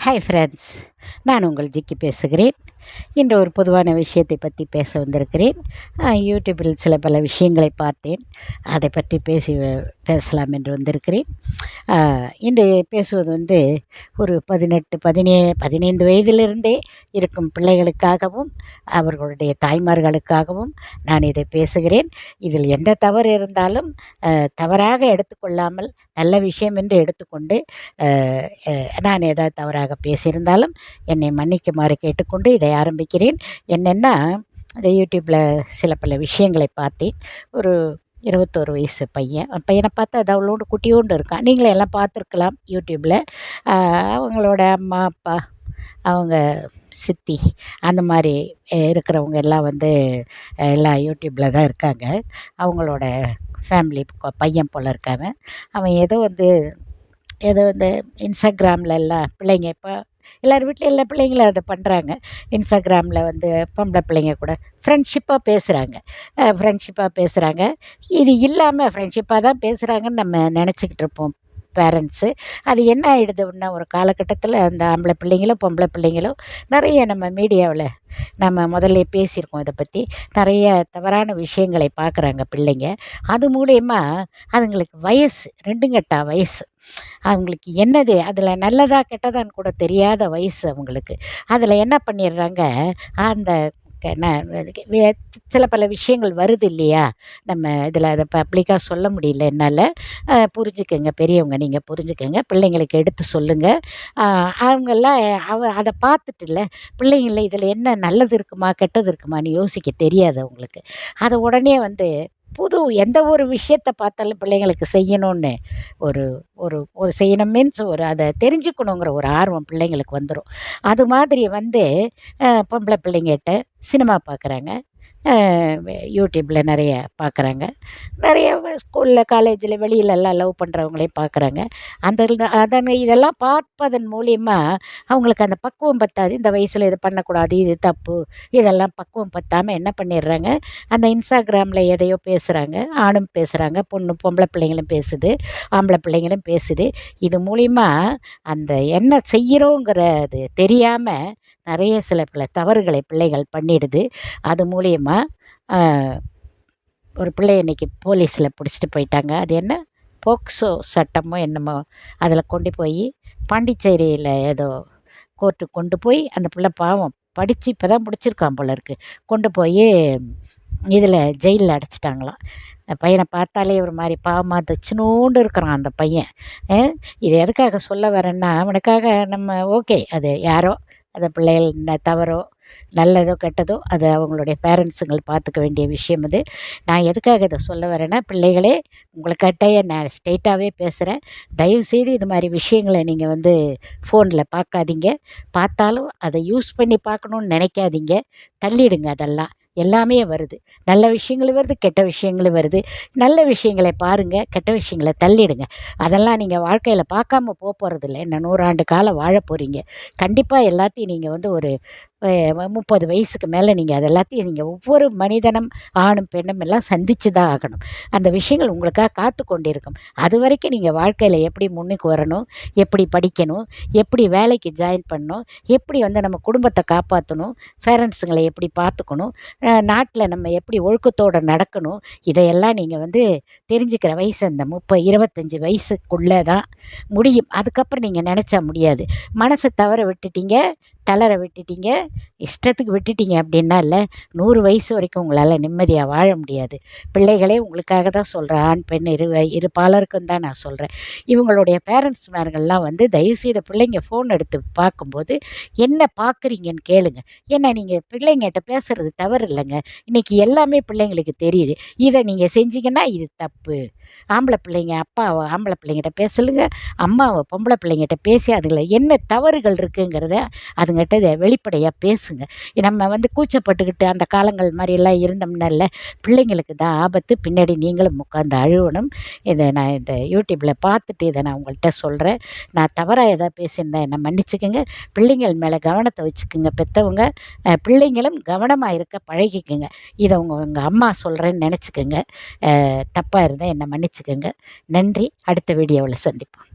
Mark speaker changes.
Speaker 1: Hi friends, நான் உங்கள் ஜிக்கி பேசுகிறேன். இன்று ஒரு பொதுவான விஷயத்தை பற்றி பேச வந்திருக்கிறேன். யூடியூப்பில் சில பல விஷயங்களை பார்த்தேன். அதை பற்றி பேசலாம் என்று வந்திருக்கிறேன். இன்று பேசுவது ஒரு 15 வயதிலிருந்தே இருக்கும் பிள்ளைகளுக்காகவும் அவர்களுடைய தாய்மார்களுக்காகவும் நான் இதை பேசுகிறேன். இதில் எந்த தவறு இருந்தாலும் தவறாக எடுத்துக்கொள்ளாமல் நல்ல விஷயம் என்று எடுத்துக்கொண்டு நான் ஏதாவது தவறாக பேசியிருந்தாலும் என்னை மன்னிக்குமாறு கேட்டுக்கொண்டு இதை ஆரம்பிக்கிறேன். என்னென்னா, இந்த யூடியூப்பில் சில பல விஷயங்களை பார்த்தேன். ஒரு 21 வயசு பையனை பார்த்தா அவ்வளோண்டு குட்டியோண்டு இருக்கான். நீங்களே எல்லாம் பார்த்துருக்கலாம் யூடியூப்பில். அவங்களோட அம்மா அப்பா, அவங்க சித்தி, அந்த மாதிரி இருக்கிறவங்க எல்லாம் எல்லாம் யூடியூப்பில் தான் இருக்காங்க. அவங்களோட ஃபேமிலி பையன் போல் இருக்காங்க. அவன் ஏதோ இந்த இன்ஸ்டாகிராமில் எல்லாம் பிள்ளைங்க இப்போ எல்லார் வீட்லையும் எல்லா பிள்ளைங்களும் அதை பண்ணுறாங்க. இன்ஸ்டாகிராமில் பொம்பளை பிள்ளைங்க கூட ஃப்ரெண்ட்ஷிப்பாக பேசுகிறாங்க. இது இல்லாமல் ஃப்ரெண்ட்ஷிப்பாக தான் பேசுகிறாங்கன்னு நம்ம நினச்சிக்கிட்டு இருப்போம் பேரண்ட்ஸு. அது என்ன ஆகிடுதுன்னா, ஒரு காலகட்டத்தில் அந்த ஆம்பளை பிள்ளைங்களோ பொம்பளை பிள்ளைங்களோ நிறைய நம்ம மீடியாவில் நம்ம முதல்ல பேசியிருக்கோம் இதை பற்றி. நிறைய தவறான விஷயங்களை பார்க்குறாங்க பிள்ளைங்க. அது மூலயமா அதுங்களுக்கு வயசு 2 கெட்டா வயசு. அவங்களுக்கு என்னது அதில் நல்லதா கெட்டதான்னு கூட தெரியாத வயசு அவங்களுக்கு. அதில் என்ன பண்ணிடுறாங்க, அந்த சில பல விஷயங்கள் வருது இல்லையா, நம்ம இதில் அதை பப்ளிக்காக சொல்ல முடியல என்னால். புரிஞ்சுக்கங்க, பெரியவங்க நீங்கள் புரிஞ்சுக்கங்க, பிள்ளைங்களுக்கு எடுத்து சொல்லுங்கள். அவங்கெல்லாம் அதை பார்த்துட்டுல பிள்ளைங்கள இதில் என்ன நல்லது இருக்குமா கெட்டது இருக்குமான்னு யோசிக்க தெரியாது அவங்களுக்கு. அதை உடனே எந்த ஒரு விஷயத்தை பார்த்தாலும் பிள்ளைங்களுக்கு செய்யணும்னு ஒரு ஒரு ஒரு செய்யணும் மீன்ஸ் அதை தெரிஞ்சுக்கணுங்கிற ஒரு ஆர்வம் பிள்ளைங்களுக்கு வந்துடும். அது மாதிரி பொம்பளை பிள்ளைங்கிட்ட சினிமா பார்க்குறாங்க, யூடியூப்பில் நிறைய பார்க்குறாங்க. நிறைய ஸ்கூலில் காலேஜில் வெளியிலலாம் லவ் பண்ணுறவங்களையும் பார்க்குறாங்க. இதெல்லாம் பார்ப்பதன் மூலிமா அவங்களுக்கு அந்த பக்குவம் பத்தாது. இந்த வயசில் இது பண்ணக்கூடாது, இது தப்பு, இதெல்லாம் பக்குவம் பத்தாமல் என்ன பண்ணிடுறாங்க, அந்த இன்ஸ்டாகிராமில் எதையோ பேசுகிறாங்க. ஆணும் பேசுகிறாங்க, பொம்பளை பிள்ளைங்களும் பேசுது, ஆம்பளை பிள்ளைங்களும் பேசுது. இது மூலிமா அந்த என்ன செய்கிறோங்கிறது தெரியாமல் நிறைய சில பல தவறுகளை பிள்ளைகள் பண்ணிடுது. அது மூலிமா ஒரு பிள்ளைய இன்றைக்கி போலீஸில் பிடிச்சிட்டு போயிட்டாங்க. அது என்ன போக்சோ சட்டமோ என்னமோ, அதில் கொண்டு போய் பாண்டிச்சேரியில் ஏதோ கோர்ட்டுக்கு கொண்டு போய் அந்த பிள்ளை பாவம் படித்து இப்போ தான் பிடிச்சிருக்கான் போல இருக்குது, கொண்டு போய் இதில் ஜெயிலில் அடைச்சிட்டாங்களாம். பையனை பார்த்தாலே ஒரு மாதிரி பாவமாக சின்னோண்டு இருக்கிறான் அந்த பையன். இது எதுக்காக சொல்ல வரேன்னா, அவனுக்காக நம்ம ஓகே, அது யாரோ அந்த பிள்ளைகள் தவறோ நல்லதோ கெட்டதோ அது அவங்களுடைய பேரண்ட்ஸுங்கள் பார்த்துக்க வேண்டிய விஷயம். நான் எதுக்காக இதை சொல்ல வரேன்னா, பிள்ளைகளே உங்களுக்கிட்ட நான் ஸ்ட்ரெயிட்டாகவே பேசுகிறேன். தயவுசெய்து இது மாதிரி விஷயங்களை நீங்கள் ஃபோனில் பார்க்காதீங்க. பார்த்தாலும் அதை யூஸ் பண்ணி பார்க்கணுன்னு நினைக்காதீங்க. தள்ளிடுங்க. அதெல்லாம் எல்லாமே வருது, நல்ல விஷயங்களும் வருது, கெட்ட விஷயங்களும் வருது. நல்ல விஷயங்களை பாருங்கள், கெட்ட விஷயங்களை தள்ளிடுங்க. அதெல்லாம் நீங்கள் வாழ்க்கையில் பார்க்காம போகிறதில்ல. என்ன 100 ஆண்டு காலம் வாழ போகிறீங்க. கண்டிப்பாக எல்லாத்தையும் நீங்கள் ஒரு 30 வயசுக்கு மேலே நீங்கள் அது எல்லாத்தையும் நீங்கள் ஒவ்வொரு மனிதனும் ஆணும் பெண்ணும் எல்லாம் சந்தித்து தான் ஆகணும். அந்த விஷயங்கள் உங்களுக்காக காத்து கொண்டு இருக்கும். அது வரைக்கும் நீங்கள் வாழ்க்கையில் எப்படி முன்னுக்கு வரணும், எப்படி படிக்கணும், எப்படி வேலைக்கு ஜாயின் பண்ணணும், எப்படி நம்ம குடும்பத்தை காப்பாற்றணும், பேரண்ட்ஸுங்களை எப்படி பார்த்துக்கணும், நாட்டில் நம்ம எப்படி ஒழுக்கத்தோடு நடக்கணும், இதையெல்லாம் நீங்கள் தெரிஞ்சுக்கிற வயசு அந்த 25 வயசுக்குள்ளே தான் முடியும். அதுக்கப்புறம் நீங்கள் நினச்சா முடியாது. மனசை தளர விட்டுட்டீங்க, இஷ்டத்துக்கு விட்டுட்டீங்க அப்படின்னா இல்லை, 100 வயசு வரைக்கும் உங்களால் நிம்மதியாக வாழ முடியாது. பிள்ளைகளே உங்களுக்காக தான் சொல்கிறேன். ஆண் பெண் இரு பாலருக்கும் தான் நான் சொல்கிறேன். இவங்களுடைய பேரண்ட்ஸ்மார்கள்லாம் தயவுசெய்து பிள்ளைங்க ஃபோன் எடுத்து பார்க்கும்போது என்ன பார்க்குறீங்கன்னு கேளுங்க. ஏன்னா நீங்கள் பிள்ளைங்கிட்ட பேசுகிறது தவறு இல்லைங்க. இன்றைக்கி எல்லாமே பிள்ளைங்களுக்கு தெரியுது. இதை நீங்கள் செஞ்சீங்கன்னா இது தப்பு. ஆம்பளை பிள்ளைங்க அப்பாவை ஆம்பளை பிள்ளைங்கிட்ட பேச சொல்லுங்கள், அம்மாவை பொம்பளை பிள்ளைங்கிட்ட பேசி அதுங்களை என்ன தவறுகள் இருக்குங்கிறத அதுங்கிட்ட இதை வெளிப்படையாக பேசுங்க. நம்ம கூச்சப்பட்டுக்கிட்டு அந்த காலங்கள் மாதிரியெல்லாம் இருந்தோம்னா இல்லை, பிள்ளைங்களுக்கு தான் ஆபத்து. பின்னாடி நீங்களும் உட்காந்து அழுவணும். இதை நான் இந்த யூடியூப்பில் பார்த்துட்டு இதை நான் உங்கள்கிட்ட சொல்கிறேன். நான் தவறாக எதாவது பேசியிருந்தேன் என்னை மன்னிச்சுக்கோங்க. பிள்ளைங்கள் மேலே கவனத்தை வச்சுக்கோங்க. பெற்றவங்க பிள்ளைங்களும் கவனமாக இருக்க பழகிக்குங்க. இதை உங்கள் அம்மா சொல்கிறேன்னு நினச்சிக்கோங்க. தப்பாக இருந்தால் என்னை மன்னிச்சுக்கோங்க. நன்றி. அடுத்த வீடியோவில் சந்திப்போம்.